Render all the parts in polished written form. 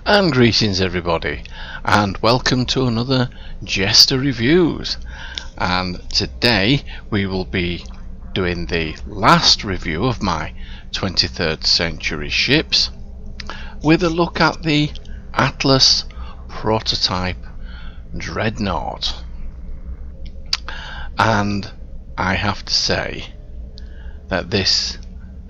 And greetings everybody, and welcome to another JeSter Reviews. And today we will be doing the last review of my 23rd century ships with a look at the Atlas prototype Dreadnought. And I have to say that this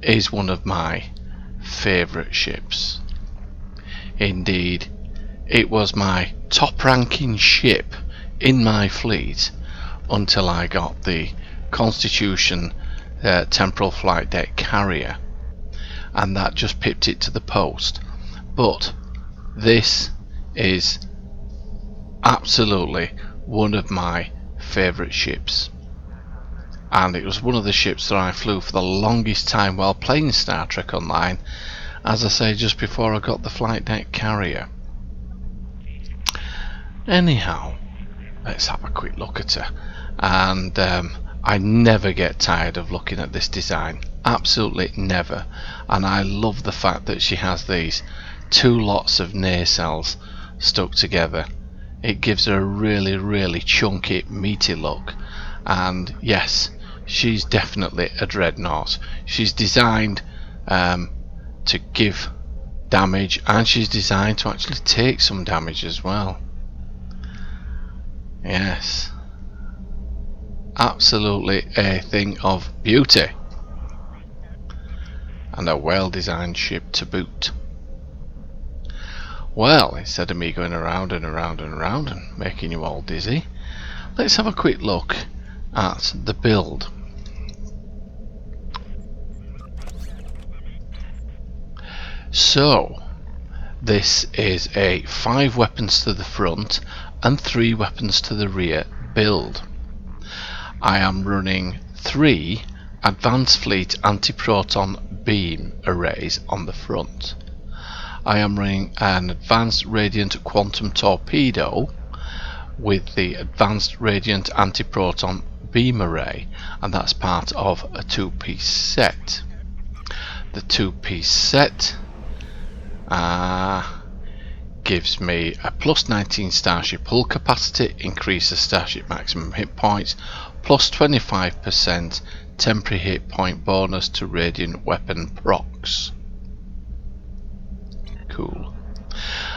is one of my favourite ships. Indeed, it was my top ranking ship in my fleet until I got the Constitution Temporal Flight Deck Carrier, and that just pipped it to the post. But this is absolutely one of my favourite ships, and it was one of the ships that I flew for the longest time while playing Star Trek Online, as I say, just before I got the flight deck carrier. Anyhow, let's have a quick look at her. And I never get tired of looking at this design, absolutely never. And I love the fact that she has these two lots of nacelles stuck together. It gives her a really chunky, meaty look. And yes, she's definitely a Dreadnought. She's designed to give damage, and she's designed to actually take some damage as well. Yes, absolutely a thing of beauty, and a well designed ship to boot. Well, instead of me going around and around and around and making you all dizzy, let's have a quick look at the build. So this is a 5 weapons to the front and 3 weapons to the rear build. I am running 3 Advanced Fleet Anti-Proton Beam Arrays on the front. I am running an Advanced Radiant Quantum Torpedo with the Advanced Radiant Anti-Proton Beam Array, and that's part of a 2-piece set. The 2-piece set gives me a plus 19 starship hull capacity, increases starship maximum hit points, plus 25% temporary hit point bonus to radiant weapon procs. Cool.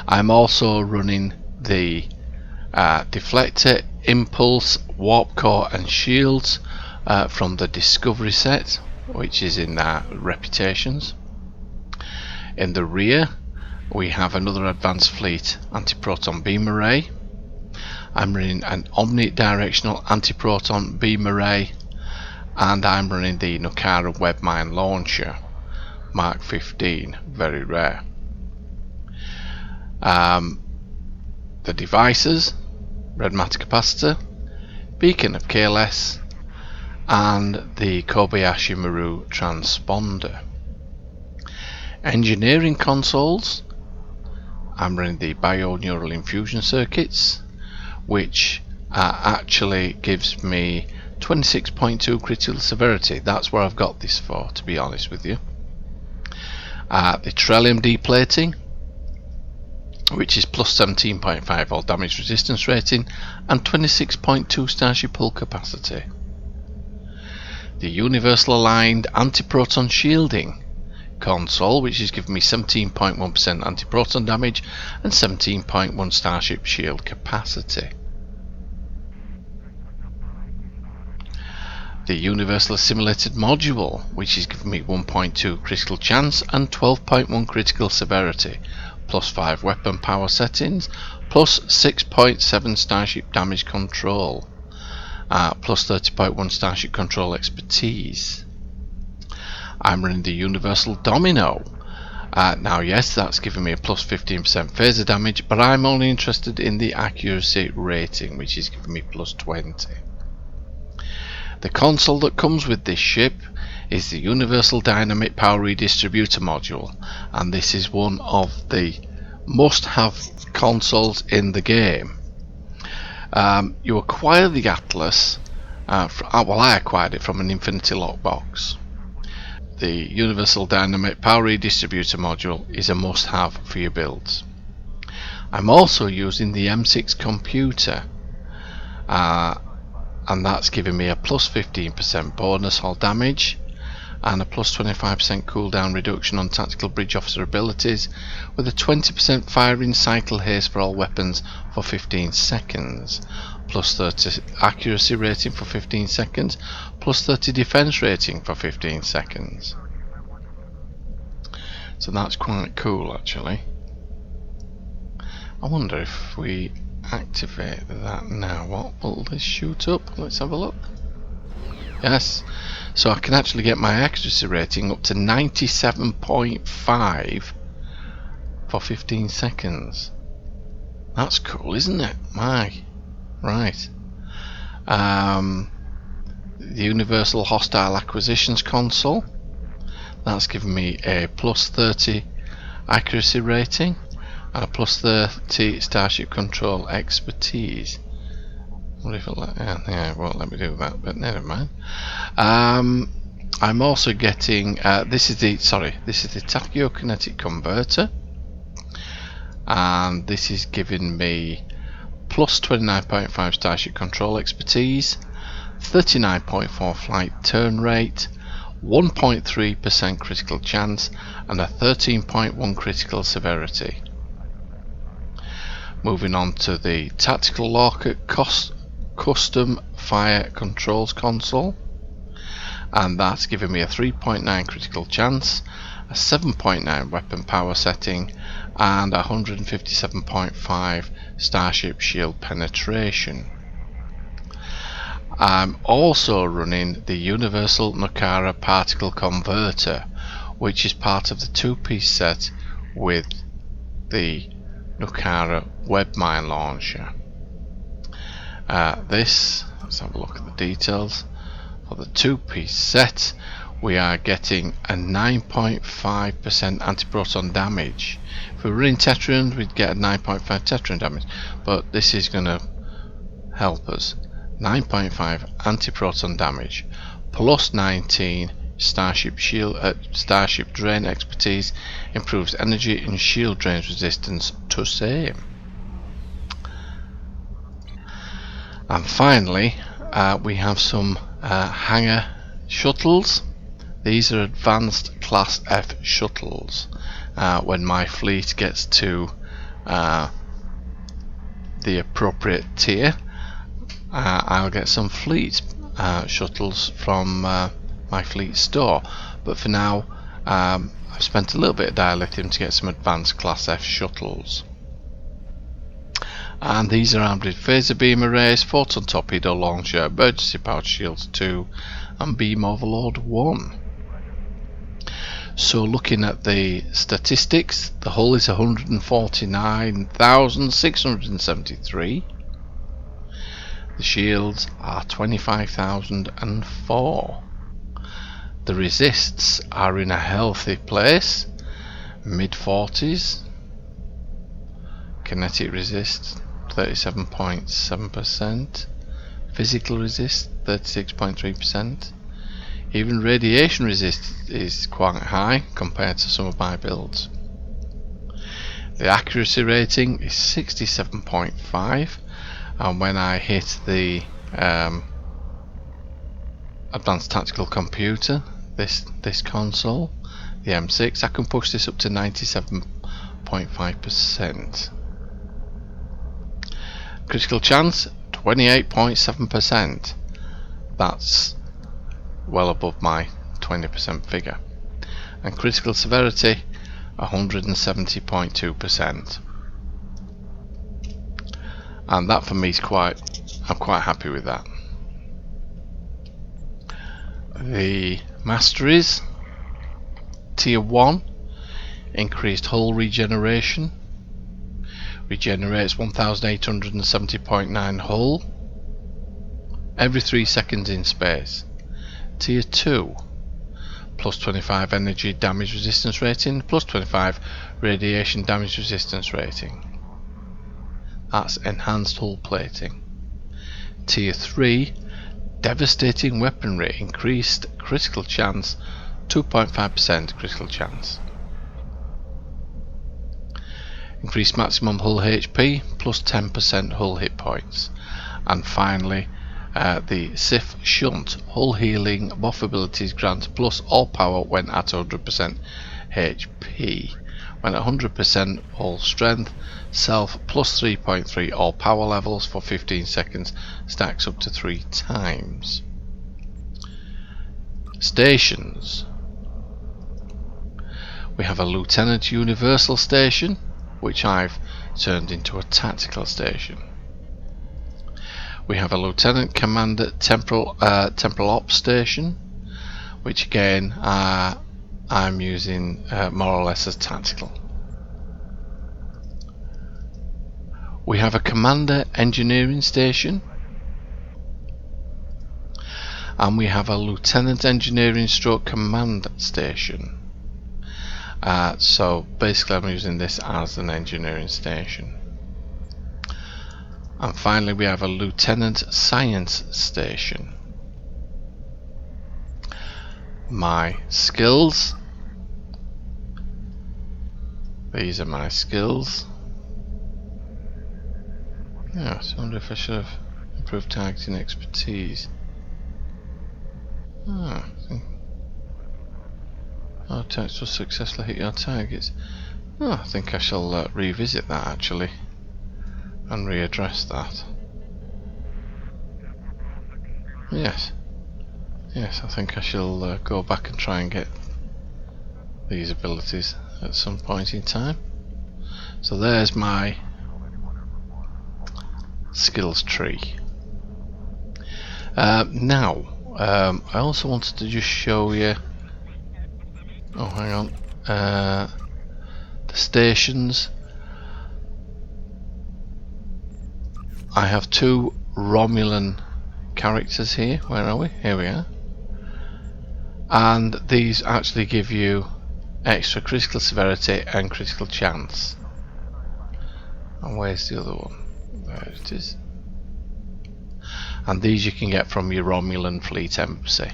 I'm also running the deflector, impulse, warp core and shields from the Discovery set, which is in Reputations. In the rear we have another Advanced Fleet Anti-Proton Beam Array. I'm running an omnidirectional Anti-Proton Beam Array, and I'm running the Nukara Webmine Launcher Mark 15, very rare. The devices: red matter capacitor, beacon of KLS, and the Kobayashi Maru transponder. Engineering consoles: I'm running the bio-neural infusion circuits, which actually gives me 26.2 critical severity. That's where I've got this for, to be honest with you. The Trellium deplating, which is plus 17.5 volt damage resistance rating and 26.2 starship hull capacity. The universal aligned anti-proton shielding console, which is giving me 17.1% anti-proton damage and 17.1 starship shield capacity. The universal assimilated module, which is giving me 1.2 critical chance and 12.1 critical severity, plus 5 weapon power settings, plus 6.7 starship damage control, plus 30.1 starship control expertise. I'm running the universal domino. Now yes, that's giving me a plus 15% phaser damage, but I'm only interested in the accuracy rating, which is giving me plus 20. The console that comes with this ship is the universal dynamic power redistributor module, and this is one of the must-have consoles in the game. You acquire the Atlas, well, I acquired it from an Infinity Lockbox. The universal dynamic power redistributor module is a must-have for your builds. I'm also using the M6 computer, and that's giving me a plus 15% bonus hull damage and a plus 25% cooldown reduction on tactical bridge officer abilities, with a 20% firing cycle haste for all weapons for 15 seconds, plus 30 accuracy rating for 15 seconds, plus 30 defense rating for 15 seconds. So that's quite cool actually. I wonder if we activate that now, what will this shoot up? Let's have a look. Yes, so I can actually get my accuracy rating up to 97.5 for 15 seconds. That's cool, isn't it? My, right. The Universal Hostile Acquisitions Console, that's given me a plus 30 accuracy rating and a plus 30 Starship Control expertise. What if it it won't let me do that, but never mind. I'm also getting this is the tachyokinetic converter, and this is giving me plus 29.5 Starship Control expertise, 39.4 flight turn rate, 1.3% critical chance, and a 13.1 critical severity. Moving on to the Tactical Locker Custom Fire Controls console, and that's giving me a 3.9 critical chance, a 7.9 weapon power setting, and 157.5 Starship Shield penetration. I'm also running the Universal Nucara Particle Converter, which is part of the two-piece set with the Nucara Webmine Launcher. Let's have a look at the details. For the two-piece set, we are getting a 9.5% anti-proton damage. If we were in Tetrians, we'd get a 9.5 Tetrian damage, but this is going to help us. 9.5 anti-proton damage, plus 19 Starship Drain expertise, improves energy and shield drain resistance to same. And finally, we have some hangar shuttles. These are advanced class F shuttles. When my fleet gets to the appropriate tier, I'll get some fleet shuttles from my fleet store, but for now I've spent a little bit of dilithium to get some advanced class F shuttles, and these are armed with phaser beam arrays, photon torpedo launcher, emergency powered shields 2 and beam overload 1. So looking at the statistics, the hull is 149,673. The shields are 25,004. The resists are in a healthy place, mid 40s. Kinetic resist 37.7%. Physical resist 36.3%. Even radiation resist is quite high compared to some of my builds. The accuracy rating is 67.5. and when I hit the advanced tactical computer, this console, the M6, I can push this up to 97.5%. Critical chance 28.7%. That's well above my 20% figure. And critical severity 170.2%. And that for me is I'm quite happy with that. The Masteries Tier 1 increased hull regeneration, regenerates 1870.9 hull every 3 seconds in space. Tier 2 plus 25 energy damage resistance rating, plus 25 radiation damage resistance rating. That's enhanced hull plating. Tier 3 devastating weaponry, increased critical chance, 2.5% critical chance. increase maximum hull HP plus 10% hull hit points. And finally, the Sif Shunt hull healing buff abilities grant plus all power when at 100% HP. When at 100% hull strength, self plus 3.3 all power levels for 15 seconds, stacks up to 3 times. Stations. We have a Lieutenant Universal Station, which I've turned into a tactical station. We have a Lieutenant Commander Temporal Ops Station, which again I'm using more or less as tactical. We have a Commander Engineering Station, and we have a Lieutenant Engineering Stroke Command Station. So basically I'm using this as an engineering station. And finally we have a Lieutenant Science Station. My skills. These are my skills. Yes, I wonder if I should have improved targeting expertise. Attacks will successfully hit your targets. I think I shall revisit that actually and readdress that. Yes, I think I shall go back and try and get these abilities at some point in time. So there's my skills tree. Now, I also wanted to just show you. Oh, hang on. The stations. I have 2 Romulan characters here. Where are we? Here we are. And these actually give you extra critical severity and critical chance. And where's the other one? There it is. And these you can get from your Romulan fleet embassy.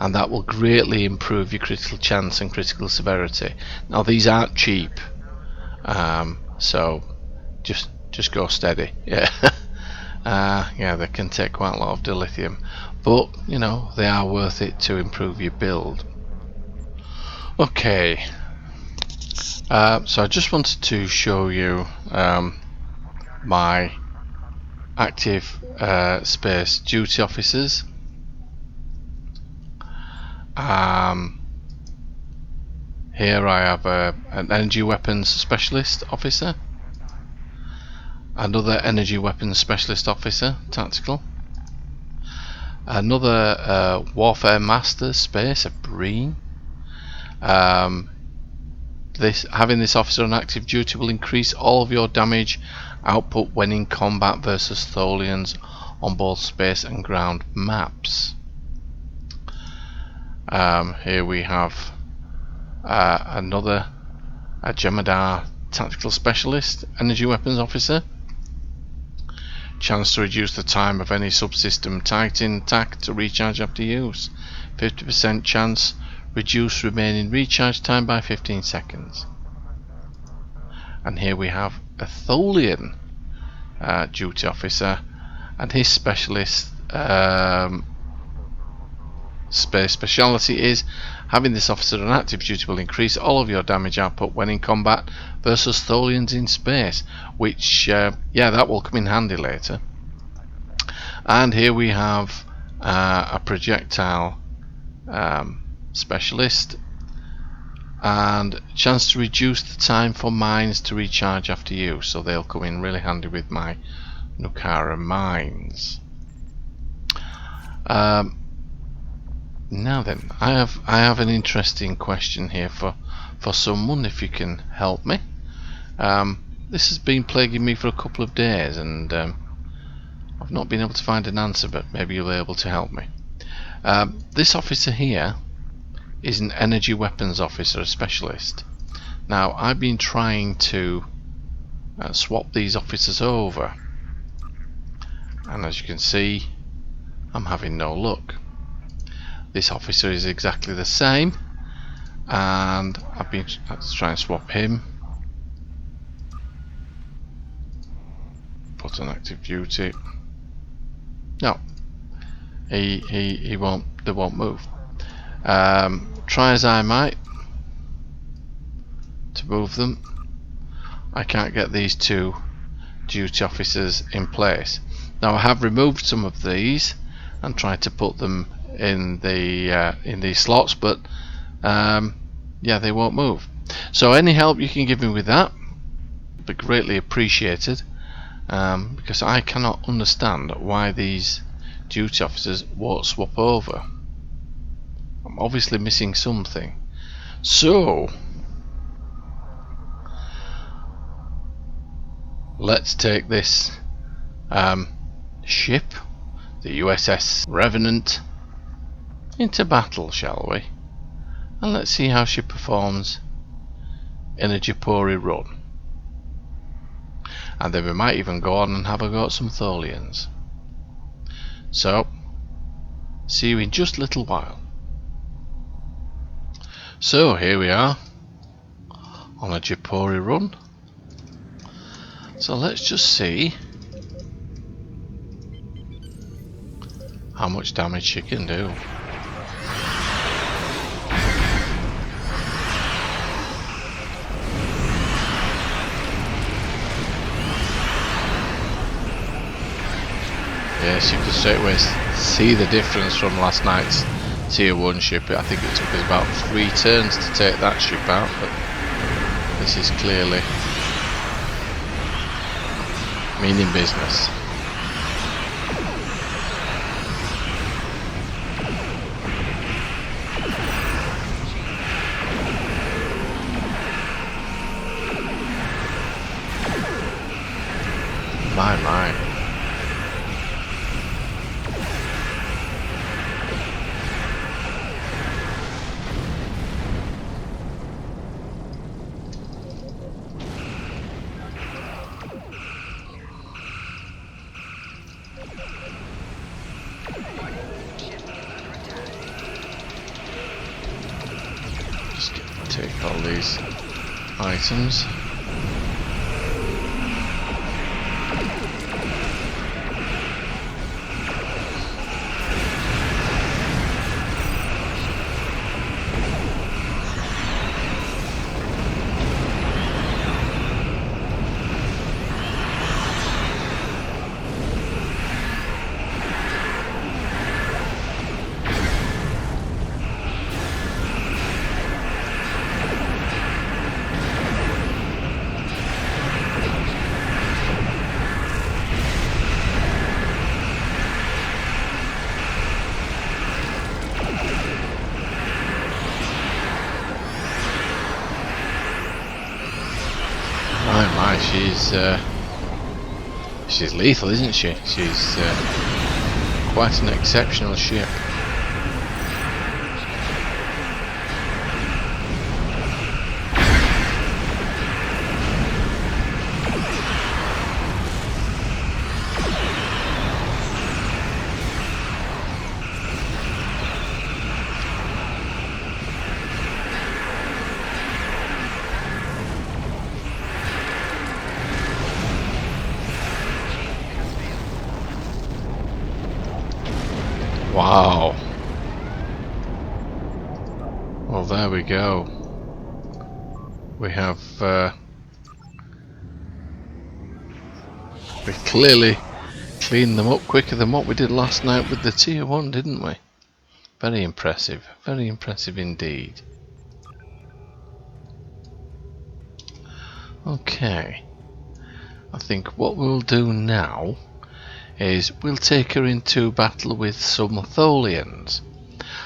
And that will greatly improve your critical chance and critical severity. Now these aren't cheap, so just go steady. Yeah. Yeah, they can take quite a lot of dilithium, but you know they are worth it to improve your build. Okay, so I just wanted to show you my active space duty officers. Here I have an energy weapons specialist officer, another energy weapons specialist officer, tactical, another warfare master space, a Breen. Having this officer on active duty will increase all of your damage output when in combat versus Tholians on both space and ground maps. Here we have another Jemadar tactical specialist, energy weapons officer. Chance to reduce the time of any subsystem targeting attack to recharge after use. 50% chance reduce remaining recharge time by 15 seconds. And here we have a Tholian duty officer, and his specialist space speciality is having this officer on active duty will increase all of your damage output when in combat versus Tholians in space, which yeah, that will come in handy later. And here we have a projectile specialist, and chance to reduce the time for mines to recharge after use, so they'll come in really handy with my Nukara mines. Now then, I have an interesting question here for someone, if you can help me. This has been plaguing me for a couple of days, and I've not been able to find an answer, but maybe you'll be able to help me. This officer here is an energy weapons officer, a specialist. Now I've been trying to swap these officers over, and as you can see, I'm having no luck. This officer is exactly the same, and let's try and swap him. Put on active duty. No, he won't. They won't move. Try as I might to move them, I can't get these two duty officers in place. Now I have removed some of these and tried to put them in these slots, but yeah, they won't move. So any help you can give me with that would be greatly appreciated, because I cannot understand why these duty officers won't swap over. I'm obviously missing something. So let's take this ship, the USS Revenant, into battle, shall we? And let's see how she performs in a Japori run. And then we might even go on and have a go at some Tholians. So, see you in just a little while. So here we are on a Japori run. So let's just see how much damage she can do. Yes, you can straight away see the difference from last night's tier 1 ship. I think it took us about 3 turns to take that ship out, but this is clearly meaning business. My. Just take all these items. She's lethal, isn't she? She's quite an exceptional ship. Wow. Well, there we go. We have we clearly cleaned them up quicker than what we did last night with the tier 1, didn't we? Very impressive indeed. Okay, I think what we'll do now is we'll take her into battle with some Tholians.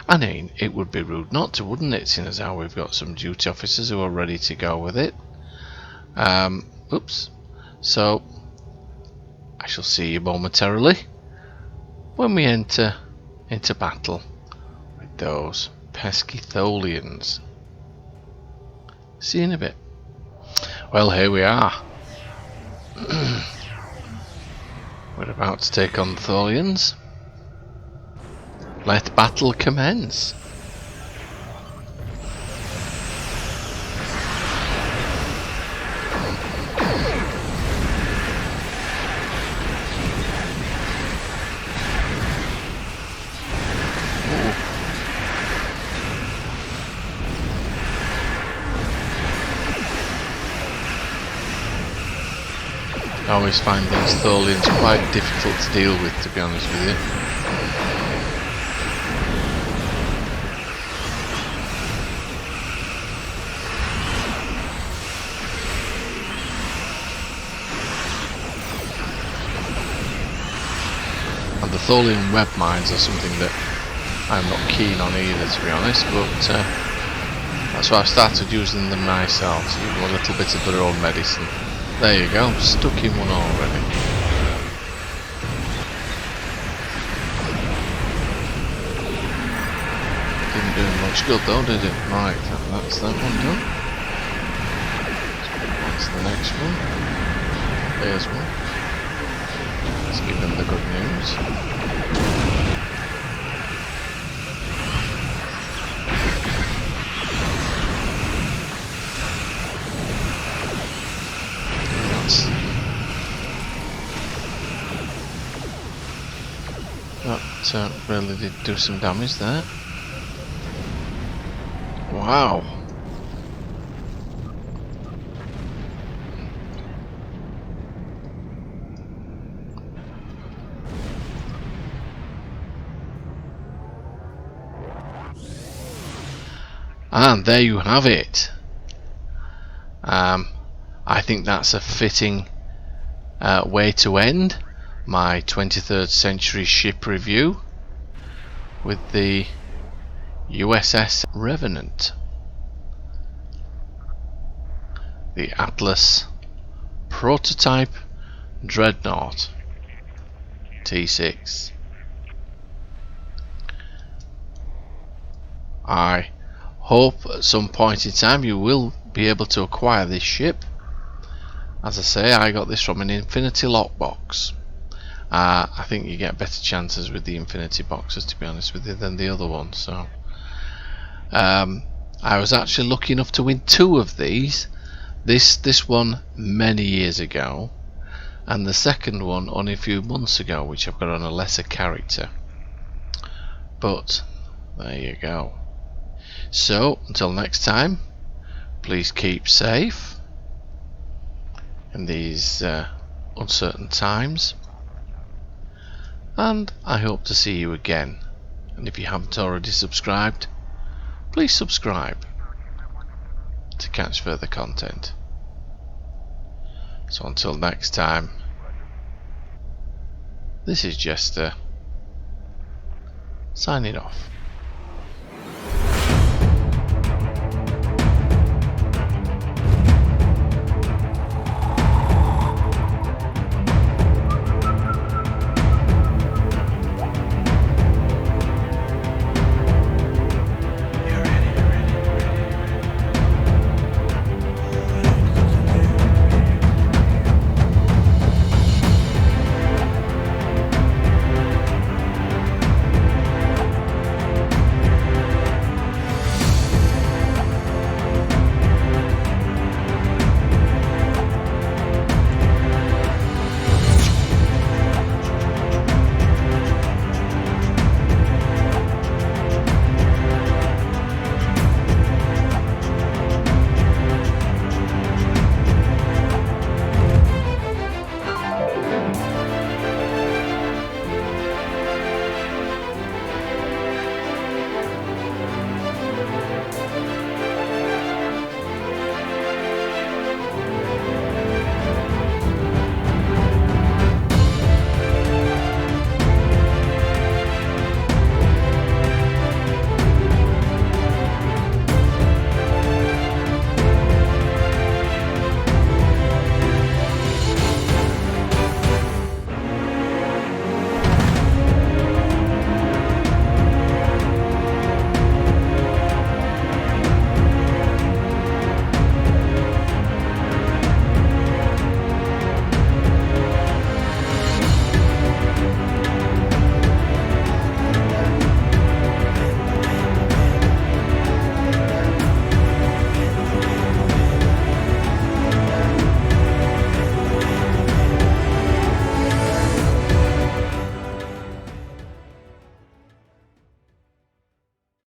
I mean, it would be rude not to, wouldn't it, seeing as how we've got some duty officers who are ready to go with it. Oops. So, I shall see you momentarily when we enter into battle with those pesky Tholians. See you in a bit. Well, here we are. We're about to take on the Tholians. Let battle commence. I always find these Tholians quite difficult to deal with, to be honest with you. And the Tholian web mines are something that I'm not keen on either, to be honest, but that's why I've started using them myself, to give them a little bit of their own medicine. There you go, I'm stuck in one already. Didn't do much good though, did it? Right, that's that one done. That's the next one. There's one. Let's give them the good news. That really did do some damage there. Wow. And there you have it. I think that's a fitting way to end my 23rd century ship review with the USS Revenant, the Atlas prototype Dreadnought T6. I hope at some point in time you will be able to acquire this ship. As I say, I got this from an Infinity lockbox. I think you get better chances with the Infinity boxes, to be honest with you, than the other ones. So I was actually lucky enough to win 2 of these. This one many years ago, and the second one only a few months ago, which I've got on a lesser character. But there you go. So until next time, please keep safe in these uncertain times, and I hope to see you again. And if you haven't already subscribed, please subscribe to catch further content. So until next time, this is JeSter signing off.